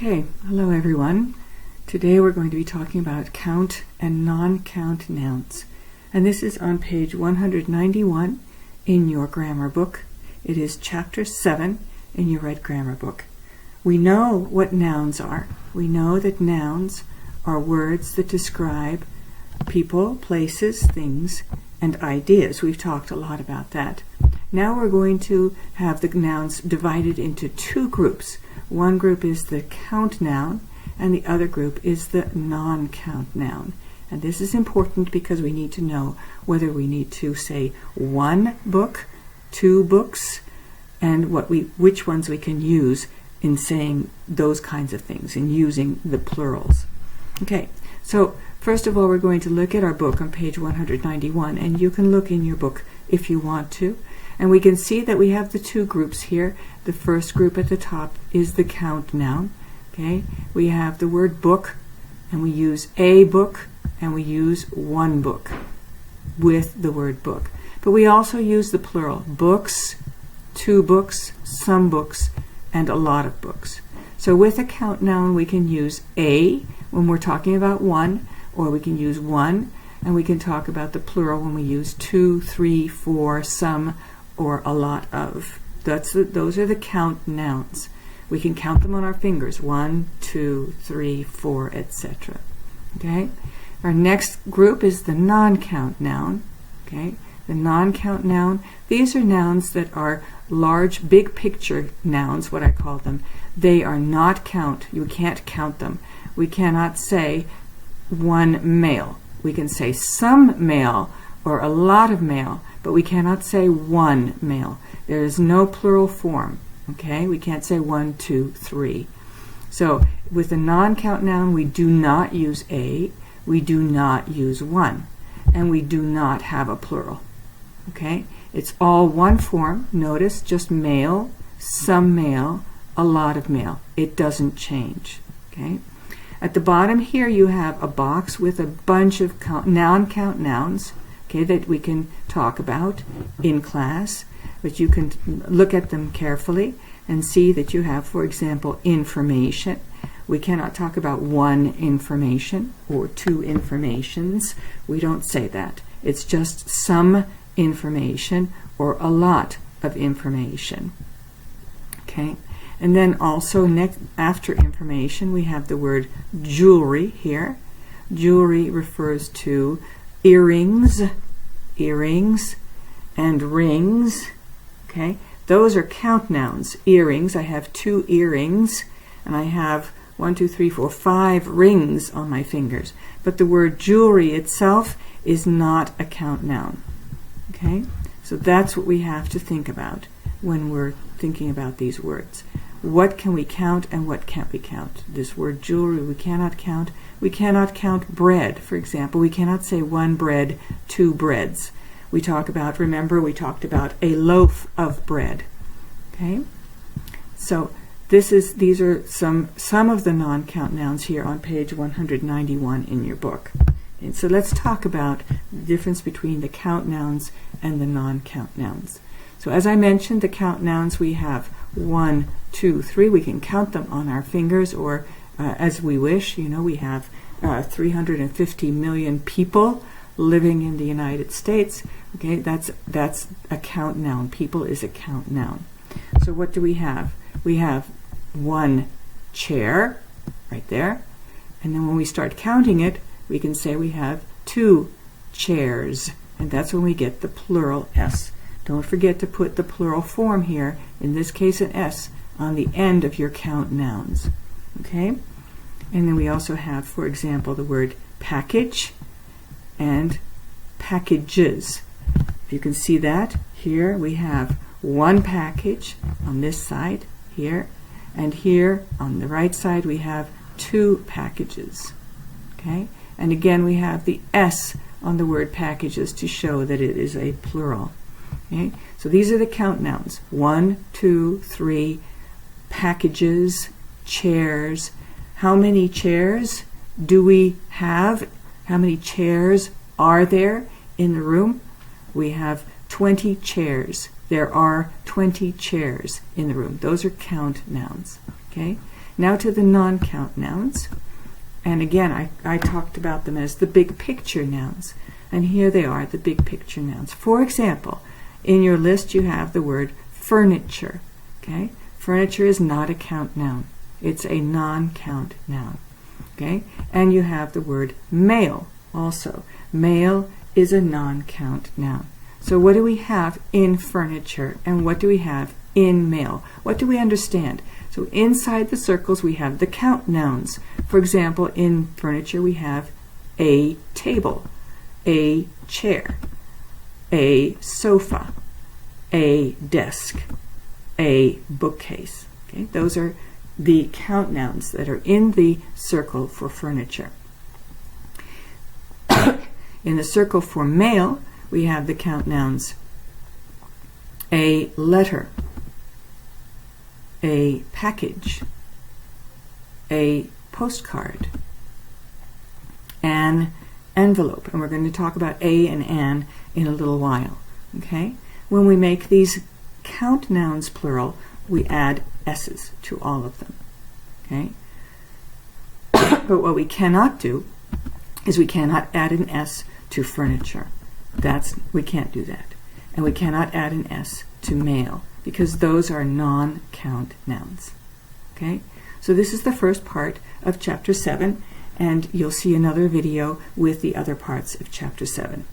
Okay, hello everyone. Today we're going to be talking about count and non-count nouns. And this is on page 191 in your grammar book. It is chapter 7 in your red grammar book. We know what nouns are. We know that nouns are words that describe people, places, things, and ideas. We've talked a lot about that. Now we're going to have the nouns divided into two groups. One group is the count noun, and the other group is the non-count noun. And this is important because we need to know whether we need to say one book, two books, and which ones we can use in saying those kinds of things, in using the plurals. Okay, so first of all, we're going to look at our book on page 191, and you can look in your book if you want to. And we can see that we have the two groups here. The first group at the top is the count noun. Okay, we have the word book, and we use a book, and we use one book with the word book. But we also use the plural, books, two books, some books, and a lot of books. So with a count noun, we can use a when we're talking about one, or we can use one, and we can talk about the plural when we use two, three, four, some, or a lot of. Those are the count nouns. We can count them on our fingers, 1, 2, 3, 4, etc. Okay? Our next group is the non-count noun. Okay? The non-count noun, these are nouns that are large, big picture nouns, what I call them. They are not count. You can't count them. We cannot say one male. We can say some male or a lot of male, but we cannot say one male. There is no plural form. Okay, we can't say 1, 2, 3. So with a non-count noun, we do not use a, we do not use one, and we do not have a plural. Okay, it's all one form. Notice, just male, some male, a lot of male. It doesn't change. Okay, at the bottom here you have a box with a bunch of non-count nouns, okay, that we can talk about in class. But you can look at them carefully and see that you have, for example, information. We cannot talk about one information or two informations. We don't say that. It's just some information or a lot of information. Okay? And then also after information, we have the word jewelry here. Jewelry refers to earrings, and rings. Okay, those are count nouns. Earrings, I have 2 earrings, and I have 1, 2, 3, 4, 5 rings on my fingers. But the word jewelry itself is not a count noun. Okay, so that's what we have to think about when we're thinking about these words. What can we count and what can't we count? This word jewelry we cannot count. We cannot count bread, for example. We cannot say 1 bread, 2 breads. We talk about, remember, we talked about a loaf of bread. Okay? So these are some of the non-count nouns here on page 191 in your book. And so let's talk about the difference between the count nouns and the non-count nouns. So as I mentioned, the count nouns, we have 1, 2, 3. We can count them on our fingers or as we wish. You know, we have 350 million people living in the United States. Okay, that's a count noun. People is a count noun. So what do we have? We have 1 chair right there, and then when we start counting it, we can say we have 2 chairs, and that's when we get the plural s. Don't forget to put the plural form here, in this case an s, on the end of your count nouns. Okay, and then we also have, for example, the word package and packages. You can see that here we have 1 package on this side here, and here on the right side we have 2 packages. Okay, and again we have the s on the word packages to show that it is a plural. Okay, so these are the count nouns: 1, 2, 3, packages, chairs. How many chairs do we have? How many chairs are there in the room? We have 20 chairs. There are 20 chairs in the room. Those are count nouns. Okay, now to the non-count nouns. And again, I talked about them as the big picture nouns. And here they are, the big picture nouns. For example, in your list you have the word furniture. Okay, furniture is not a count noun. It's a non-count noun. Okay, and you have the word mail also. Mail is a non-count noun. So what do we have in furniture and what do we have in mail? What do we understand? So inside the circles we have the count nouns. For example, in furniture we have a table, a chair, a sofa, a desk, a bookcase. Okay? Those are the count nouns that are in the circle for furniture. In the circle for mail, we have the count nouns a letter, a package, a postcard, an envelope. And we're going to talk about a and an in a little while. Okay? When we make these count nouns plural, we add s's to all of them. Okay? But what we cannot do is we cannot add an s to furniture. We can't do that. And we cannot add an s to mail because those are non-count nouns. Okay? So this is the first part of chapter 7, and you'll see another video with the other parts of chapter 7.